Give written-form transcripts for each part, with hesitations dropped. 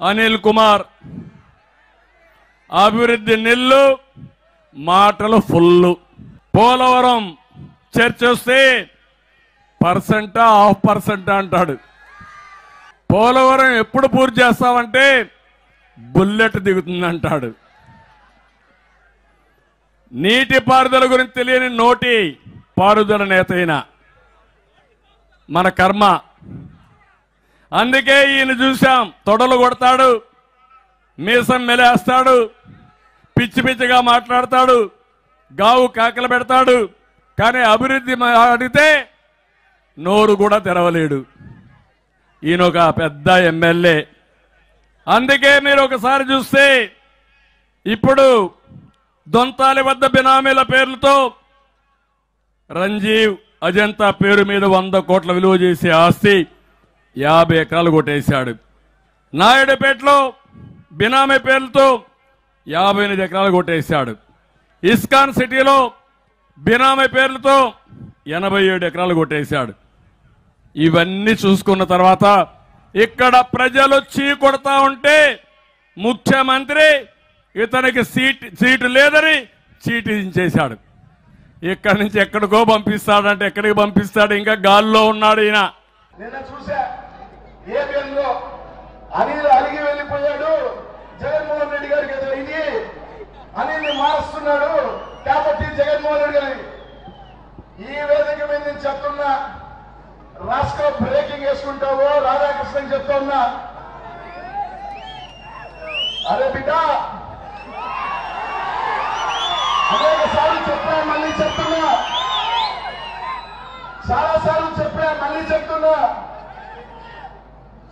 అనిల్ కుమార్ అభివృద్ధి నిల్లు మాటలు ఫుల్లు. పోలవరం చర్చ వస్తే పర్సెంటా 0.5% అంటాడు. పోలవరం ఎప్పుడు పూర్తి చేస్తామంటే బుల్లెట్ దిగుతుందంటాడు. నీటి పారుదల గురించి తెలియని నోటి పారుదల నేత అయిన మన కర్మ. అందుకే ఈయన చూశాం, తొడలు కొడతాడు, మీసం మెలేస్తాడు, పిచ్చి పిచ్చిగా మాట్లాడతాడు, గావు కాకలు పెడతాడు. కానీ అభివృద్ధి అడిగితే నోరు కూడా తెరవలేడు. ఈయన ఒక పెద్ద ఎమ్మెల్యే. అందుకే మీరు ఒకసారి చూస్తే ఇప్పుడు దొంతాలి వద్ద బినామీల పేర్లతో రంజీవ్ అజంతా పేరు మీద 100 కోట్ల విలువ చేసే ఆస్తి 50 ఎకరాలు కొట్టేశాడు. నాయుడుపేటలో బినామీ పేర్లతో 58 ఎకరాలు కొట్టేశాడు. ఇస్కాన్ సిటీలో బినామీ పేర్లతో 87 ఎకరాలు కొట్టేశాడు. ఇవన్నీ చూసుకున్న తర్వాత ఇక్కడ ప్రజలు చీ కొడతా ఉంటే ముఖ్యమంత్రి ఇతనికి సీటు లేదని చీటించేశాడు. ఇక్కడి నుంచి ఎక్కడికో పంపిస్తాడంటే ఎక్కడికి పంపిస్తాడు? ఇంకా గాల్లో ఉన్నాడు ఈయన. నిన్న చూసా ఏబిఎన్లో అనిల్ అలిగి వెళ్ళిపోయాడు. జగన్మోహన్ రెడ్డి గారికి ఎదురైంది, అనిల్ని మారుస్తున్నాడు కాబట్టి జగన్మోహన్ రెడ్డి గారి ఈ వేదిక మీద నేను చెప్తున్నా, రాష్ట్ర బ్రేకింగ్ వేసుకుంటావో రాధాకృష్ణ చెప్తా ఉన్నా, అరే బిడ్డ అనేక సార్లు చెప్పా, మళ్ళీ చెప్తున్నా, చాలా సార్లు చెప్పా, మళ్ళీ చెప్తున్నా,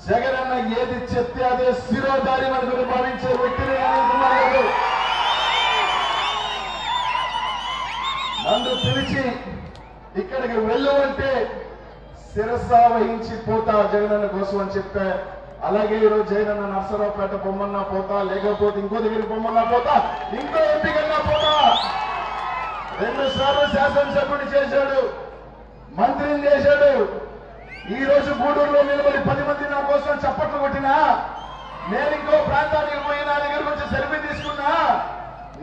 జగన్ అన్న ఏది చెప్తే అదే శిరోధారి మనకు భావించే వ్యక్తిని అనుకున్నాడు. నన్ను పిలిచి ఇక్కడికి వెళ్ళు అంటే శిరస వహించి పోతా జగనన్న కోసం అని చెప్పా. అలాగే ఈరోజు జగనన్న నర్సరావుపేట బొమ్మన్నా పోతా, లేకపోతే ఇంకో దగ్గరికి బొమ్మన్నా పోతా, ఇంకో ఎంపీకన్నా పోతా. 2 సార్లు శాసనసభ్యుడు చేశాడు, మంత్రిని చేశాడు. ఈ రోజు గూడూరులో నిలబడి 10 మంది నా కోసం చప్పట్లు కొట్టినా, నేను ఇంకో ప్రాంతానికి పోయి నా దగ్గరకు వచ్చి సెల్ఫీ తీసుకున్నా,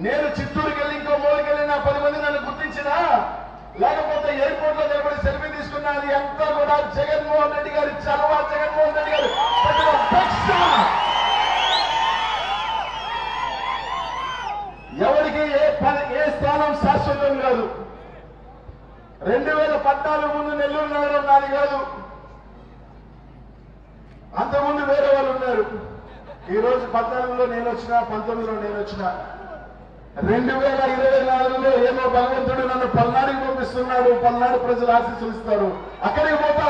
నేను చిత్తూరుకి వెళ్ళి ఇంకో మూలకి వెళ్ళి నా 10 మంది నన్ను గుర్తించినా, లేకపోతే ఎయిర్పోర్ట్ లో నిలబడి సెల్ఫీ తీసుకున్నా, అది అంతా కూడా జగన్మోహన్ రెడ్డి గారి చలవ, జగన్మోహన్ రెడ్డి గారు ఎవరికి ఏ స్థానం శాశ్వతం కాదు. 2014 ముందు నెల్లూరు నగరం నాది కాదు, అంతకుముందు వేరే వాళ్ళు ఉన్నారు. ఈ రోజు 14లో నేను వచ్చినా, 19లో నేను వచ్చినా, 2024లో ఏమో భగవంతుడు నన్ను పల్నాడికి పంపిస్తున్నాడు, పల్నాడు ప్రజలు ఆశీస్సులు ఇస్తారు, అక్కడికి పోతా.